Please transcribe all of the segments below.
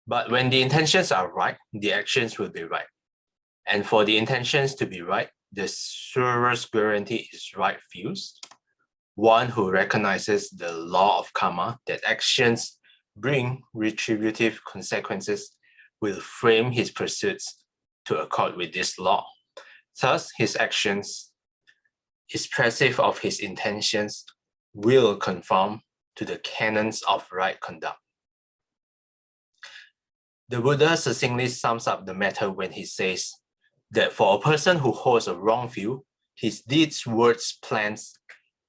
But when the intentions are right, the actions will be right. And for the intentions to be right, the surest guarantee is right views. One who recognizes the law of karma, that actions bring retributive consequences, will frame his pursuits to accord with this law. Thus, his actions, expressive of his intentions, will conform to the canons of right conduct. The Buddha succinctly sums up the matter when he says that for a person who holds a wrong view, his deeds, words, plans,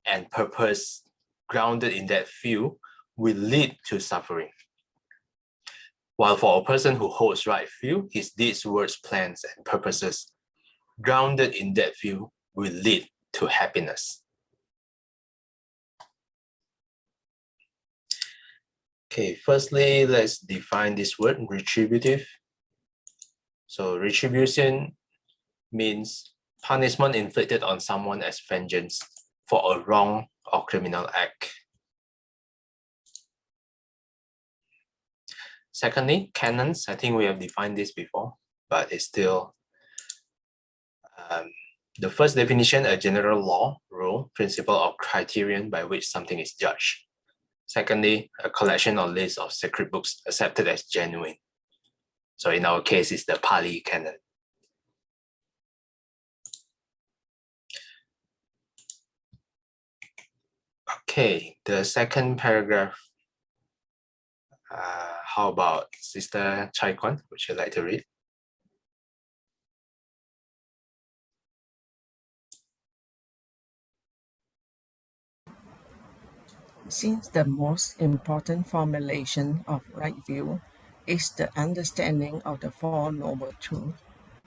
and purpose grounded in that view will lead to suffering. While for a person who holds right view, his deeds, words, plans, and purposes grounded in that view will lead to happiness. Okay, firstly, let's define this word, retributive. So retribution means punishment inflicted on someone as vengeance for a wrong or criminal act. Secondly, canons. I think we have defined this before, but it's still the first definition, a general law, rule, principle, or criterion by which something is judged. Secondly, a collection or list of sacred books accepted as genuine. So in our case, it's the Pali Canon. Okay, the second paragraph. How about Sister Chai Kwan? Would you like to read? Since the most important formulation of right view is the understanding of the Four Noble Truths,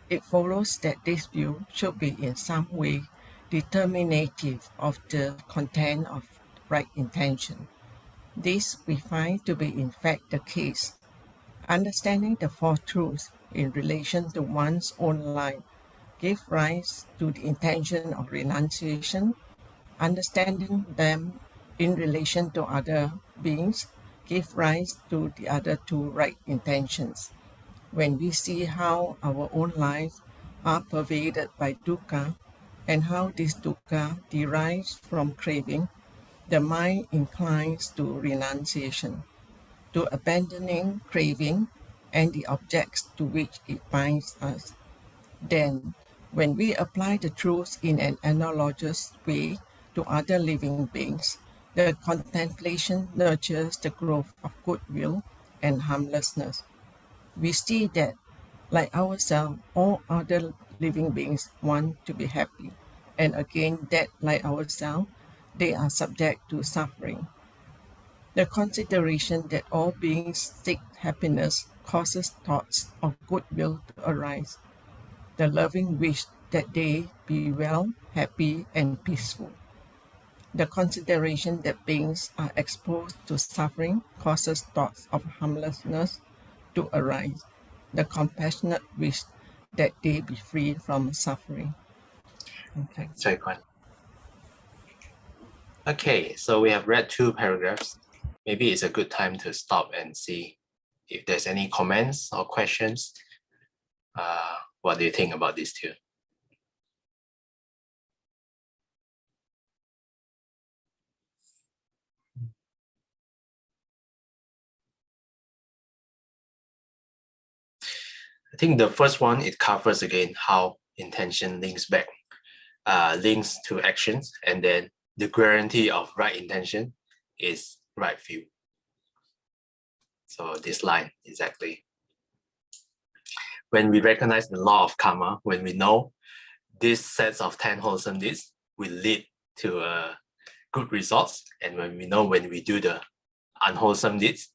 it follows that this view should be in some way determinative of the content of right intention. This we find to be in fact the case. Understanding the Four Truths in relation to one's own life gives rise to the intention of renunciation. Understanding them in relation to other beings give rise to the other two right intentions. When we see how our own lives are pervaded by dukkha and how this dukkha derives from craving, the mind inclines to renunciation, to abandoning craving and the objects to which it binds us. Then, when we apply the truth in an analogous way to other living beings, the contemplation nurtures the growth of goodwill and harmlessness. We see that, like ourselves, all other living beings want to be happy, and again that, like ourselves, they are subject to suffering. The consideration that all beings seek happiness causes thoughts of goodwill to arise, the loving wish that they be well, happy, and peaceful. The consideration that beings are exposed to suffering causes thoughts of harmlessness to arise, the compassionate wish that they be free from suffering. Okay. Chai Kwan. Okay, so we have read two paragraphs. Maybe it's a good time to stop and see if there's any comments or questions. What do you think about these two? I think the first one, it covers again how intention links back, links to actions, and then the guarantee of right intention is right view. So this line, exactly. When we recognize the law of karma, when we know these sets of 10 wholesome deeds will lead to good results, and when we know when we do the unwholesome deeds,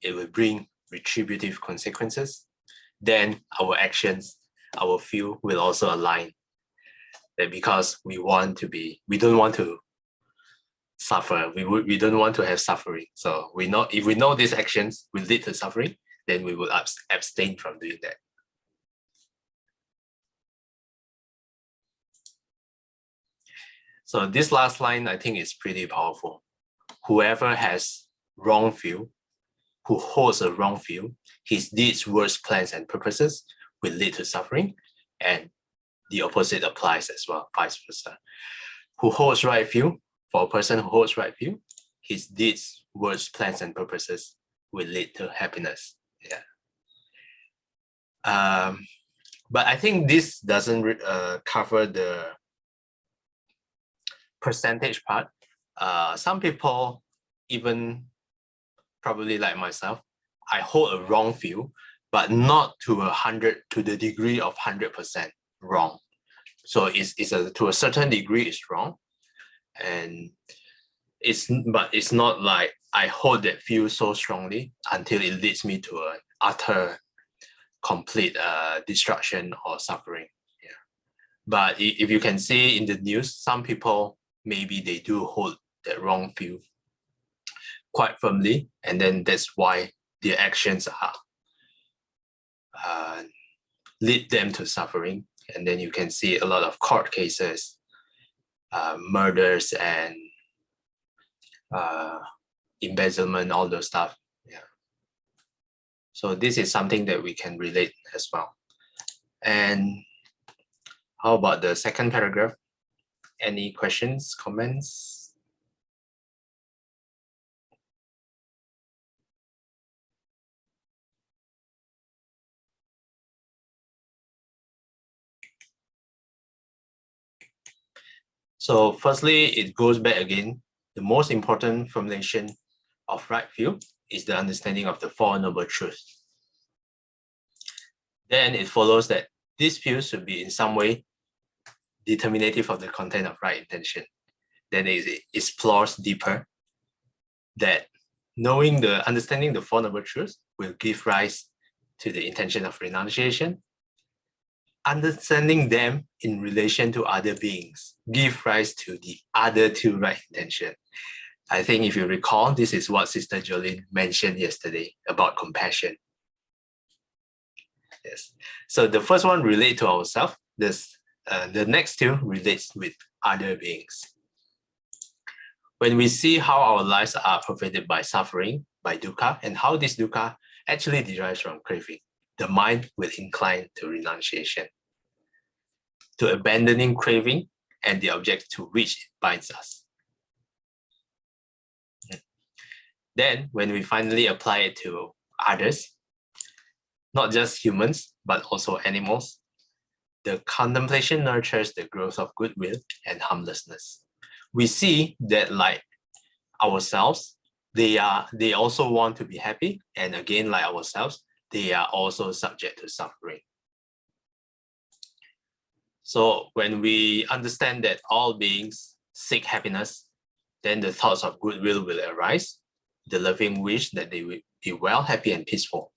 it will bring retributive consequences, then our actions, our view will also align. That because we don't want to suffer, we don't want to have suffering. So we know if we know these actions will lead to suffering, then we will abstain from doing that. So this last line, I think, is pretty powerful. Whoever has wrong view who holds a wrong view, his deeds, words, plans, and purposes will lead to suffering, and the opposite applies as well, vice versa. Who holds right view, for a person who holds right view, his deeds, words, plans, and purposes will lead to happiness. Yeah. But I think this doesn't cover the percentage part. Some people, even probably like myself, I hold a wrong view, but not to the degree of 100% wrong. So to a certain degree it's wrong, and but it's not like I hold that view so strongly until it leads me to an utter complete destruction or suffering. Yeah. But if you can see in the news, some people maybe they do hold that wrong view quite firmly, and then that's why their actions lead them to suffering. And then you can see a lot of court cases, murders, and embezzlement, all those stuff. Yeah. So this is something that we can relate as well. And how about the second paragraph? Any questions, comments? So firstly, it goes back again. The most important formulation of right view is the understanding of the Four Noble Truths. Then it follows that this view should be in some way determinative of the content of right intention. Then it explores deeper that understanding the Four Noble Truths will give rise to the intention of renunciation. Understanding them in relation to other beings give rise to the other two right intention. I think if you recall, this is what Sister Jolene mentioned yesterday about compassion. Yes. So the first one relates to ourselves. The next two relates with other beings. When we see how our lives are pervaded by suffering, by dukkha, and how this dukkha actually derives from craving, the mind will incline to renunciation, to abandoning craving and the object to which it binds us. Then, when we finally apply it to others, not just humans, but also animals, the contemplation nurtures the growth of goodwill and harmlessness. We see that, like ourselves, they also want to be happy, and again, like ourselves, they are also subject to suffering. So when we understand that all beings seek happiness, then the thoughts of goodwill will arise, the loving wish that they will be well, happy, and peaceful.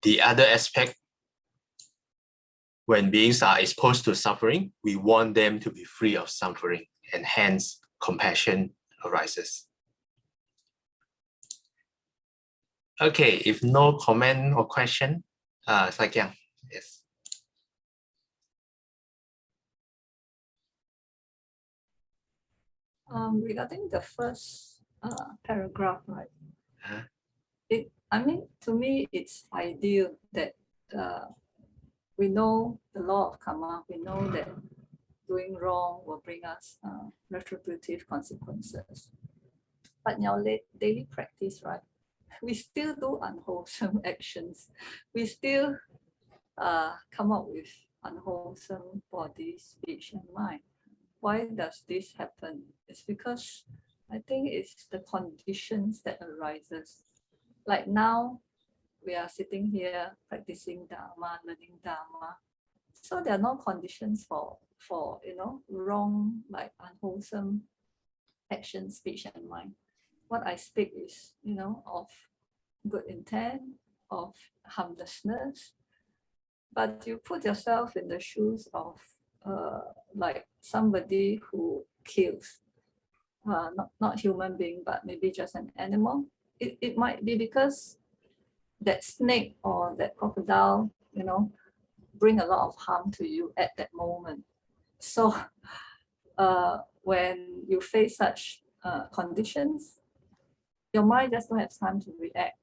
The other aspect, when beings are exposed to suffering, we want them to be free of suffering, and hence compassion arises. Okay, if no comment or question, Sakyang, yes. Regarding the first paragraph, right? To me, it's ideal that we know the law of karma. We know that doing wrong will bring us retributive consequences. But in our daily practice, right, we still do unwholesome actions. We still come up with unwholesome body, speech, and mind. Why does this happen? It's because I think it's the conditions that arises. Like now, we are sitting here practicing Dharma, learning Dharma. So there are no conditions for wrong, like unwholesome action, speech, and mind. What I speak is, of good intent, of harmlessness. But you put yourself in the shoes of like somebody who kills, not human being, but maybe just an animal. It might be because that snake or that crocodile, bring a lot of harm to you at that moment. So when you face such conditions, your mind just don't have time to react.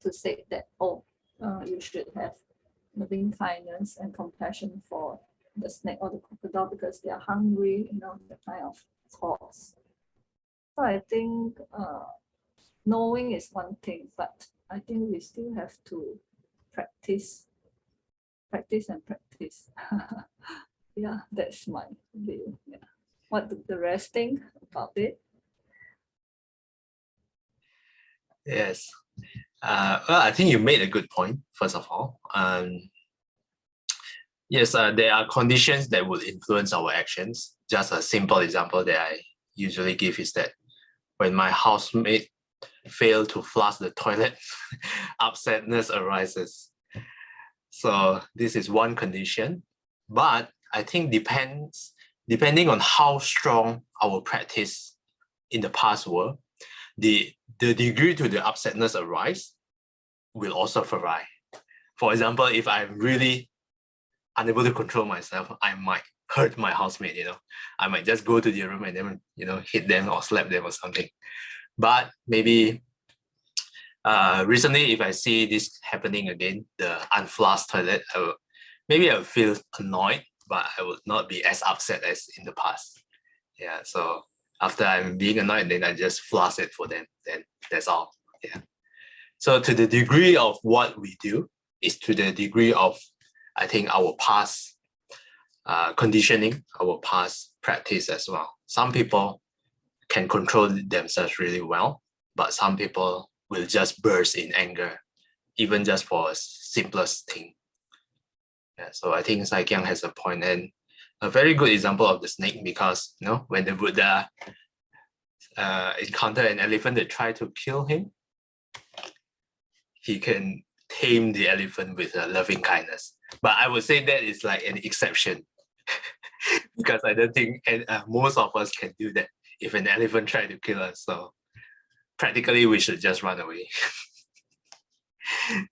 to say that, oh, you should have loving kindness and compassion for the snake or the crocodile because they are hungry, that kind of thoughts. So I think knowing is one thing, but I think we still have to practice and practice. Yeah, that's my view. Yeah. What do the rest think about it? Yes. Well, I think you made a good point, first of all. Yes, there are conditions that would influence our actions. Just a simple example that I usually give is that when my housemate fail to flush the toilet, upsetness arises. So this is one condition, but I think depending on how strong our practice in the past were, the degree to the upsetness arise will also vary. For example, if I'm really unable to control myself, I might hurt my housemate, I might just go to their room and then, hit them or slap them or something. But maybe recently, if I see this happening again, the unflushed toilet, maybe I would feel annoyed, but I would not be as upset as in the past. Yeah, so after I'm being annoyed, then I just flush it for them. Then that's all. Yeah. So to the degree of what we do is to the degree of, I think, our past conditioning, our past practice as well. Some people can control themselves really well, but some people will just burst in anger, even just for a simplest thing. Yeah, so I think Saikyang has a point, and a very good example of the snake, because when the Buddha encountered an elephant that tried to kill him, he can tame the elephant with loving kindness. But I would say that is like an exception, because I don't think most of us can do that if an elephant tried to kill us. So practically, we should just run away.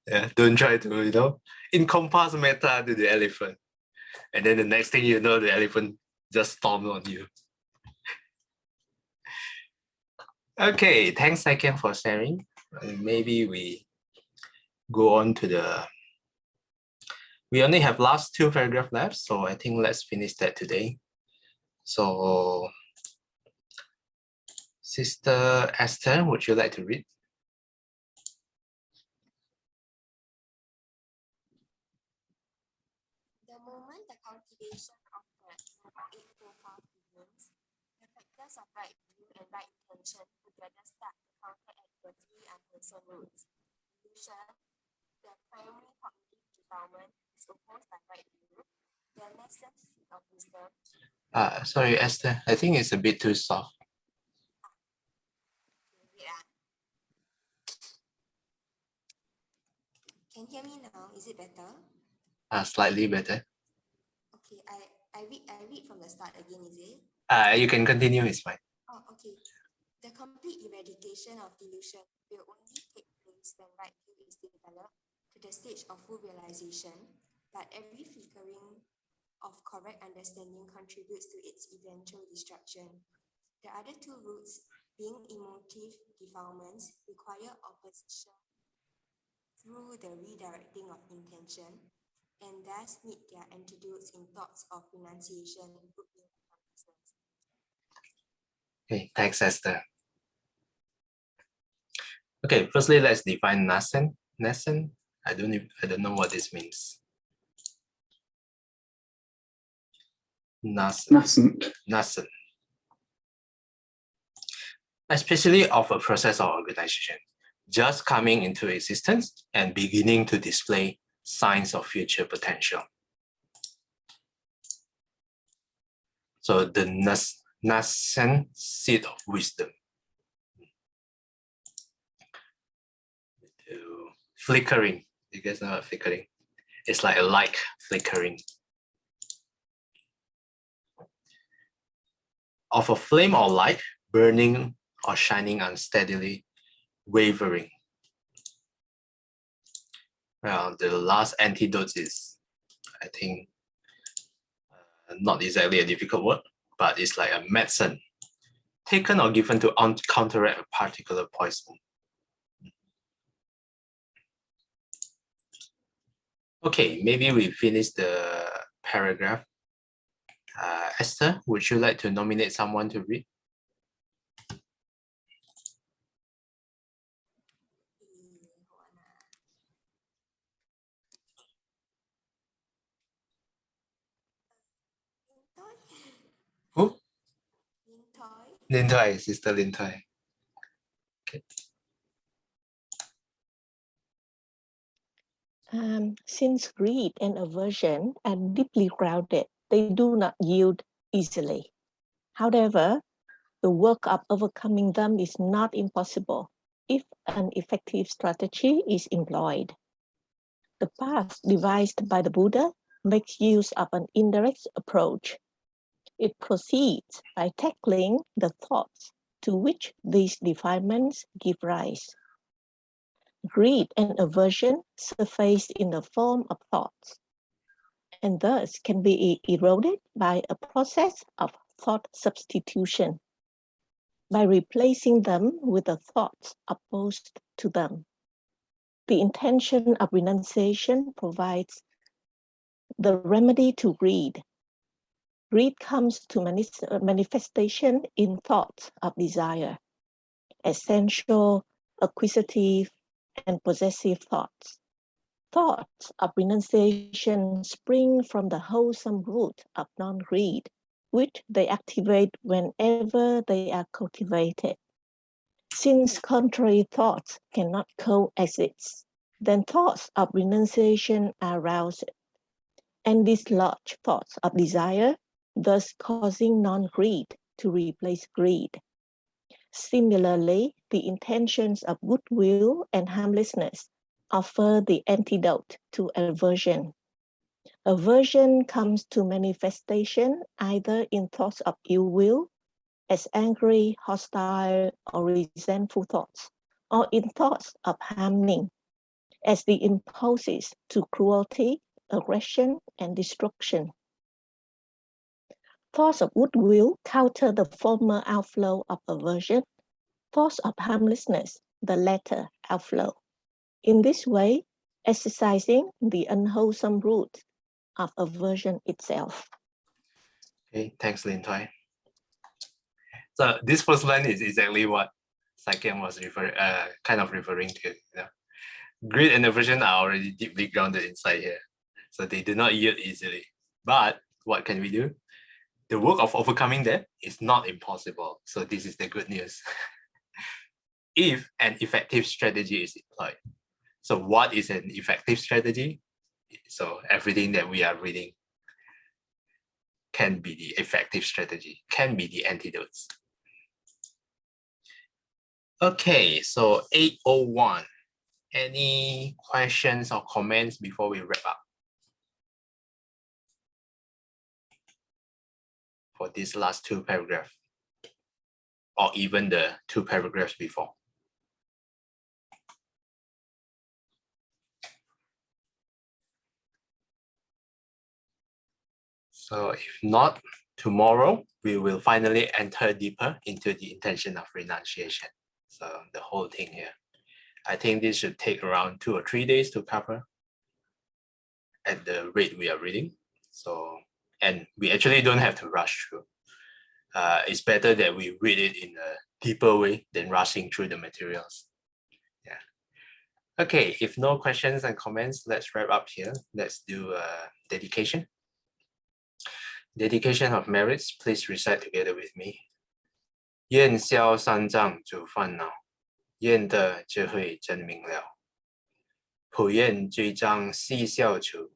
Yeah, don't try to, encompass metta to the elephant. And then the next thing you know, the elephant just stormed on you. Okay, thanks again for sharing. Maybe we go on to we only have last 2 paragraphs left, so I think let's finish that today. So, Sister Esther, would you like to read? The moment the cultivation of the Eightfold Path begins, the factors of right view and right intention together start to counteract the 3 unwholesome roots. Illusion, the primary cognitive defilement, is opposed by right view. The nascent seed of wisdom. Sorry, Esther. I think it's a bit too soft. Can you hear me now? Is it better? Slightly better. Okay, I read from the start again, is it? You can continue, it's fine. Oh, okay. The complete eradication of delusion will only take place when right view is developed to the stage of full realization, but every flickering of correct understanding contributes to its eventual destruction. The other 2 roots, being emotive defilements, require opposition through the redirecting of intention, and thus need their antidotes in thoughts of renunciation, goodwill, and consciousness. Okay, thanks, Esther. Okay, firstly, let's define nascent. Nascent, I don't know what this means. Nascent. Especially of a process or organization, just coming into existence and beginning to display signs of future potential. So the nascent seed of wisdom. Flickering, you guys know what flickering? It's like a light flickering. Of a flame or light, burning or shining unsteadily, wavering. Well, the last antidote is, I think, not exactly a difficult word, but it's like a medicine taken or given to counteract a particular poison. Okay, maybe we finish the paragraph. Esther, would you like to nominate someone to read? Who? Lin Toy, Sister Lin Toy. Okay. Since greed and aversion are deeply grounded, they do not yield easily. However, the work of overcoming them is not impossible if an effective strategy is employed. The path devised by the Buddha makes use of an indirect approach. It proceeds by tackling the thoughts to which these defilements give rise. Greed and aversion surface in the form of thoughts, and thus can be eroded by a process of thought substitution, by replacing them with the thoughts opposed to them. The intention of renunciation provides the remedy to greed. Greed comes to manifestation in thoughts of desire, essential, acquisitive, and possessive thoughts. Thoughts of renunciation spring from the wholesome root of non-greed, which they activate whenever they are cultivated. Since contrary thoughts cannot coexist, then thoughts of renunciation are aroused and dislodge thoughts of desire, thus causing non-greed to replace greed. Similarly, the intentions of goodwill and harmlessness offer the antidote to aversion. Aversion comes to manifestation either in thoughts of ill will, as angry, hostile, or resentful thoughts, or in thoughts of harming, as the impulses to cruelty, aggression, and destruction. Thoughts of goodwill counter the former outflow of aversion, thoughts of harmlessness, the latter outflow. In this way, exercising the unwholesome root of aversion itself. Okay, thanks, Lin Toy. So this first line is exactly what Saiken was kind of referring to. You know? Greed and aversion are already deeply grounded inside here, so they do not yield easily. But what can we do? The work of overcoming them is not impossible. So this is the good news. If an effective strategy is employed. So what is an effective strategy? So everything that we are reading can be the effective strategy, can be the antidotes. Okay, so 801. Any questions or comments before we wrap up? For these last two paragraphs, or even the two paragraphs before. So if not, tomorrow we will finally enter deeper into the intention of renunciation. So the whole thing here. I think this should take around 2 or 3 days to cover at the rate we are reading. So, and we actually don't have to rush through. It's better that we read it in a deeper way than rushing through the materials. Yeah. Okay, if no questions and comments, let's wrap up here. Let's do a dedication. Dedication of merits, please recite together with me. 愿消三障诸烦恼，愿得智慧真明了。普愿罪障悉消除，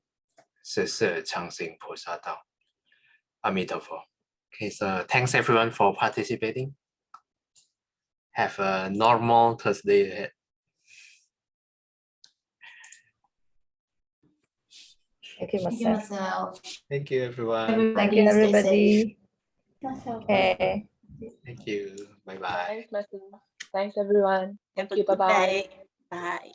世世常行菩萨道。阿弥陀佛。Okay, so thanks everyone for participating. Have a normal Thursday ahead. Thank you, Marcel. Thank you, everyone. Thank you, everybody. Okay. Thank you. Bye-bye. Thanks, Martin. Thanks, everyone. Thank you. Bye-bye. Bye.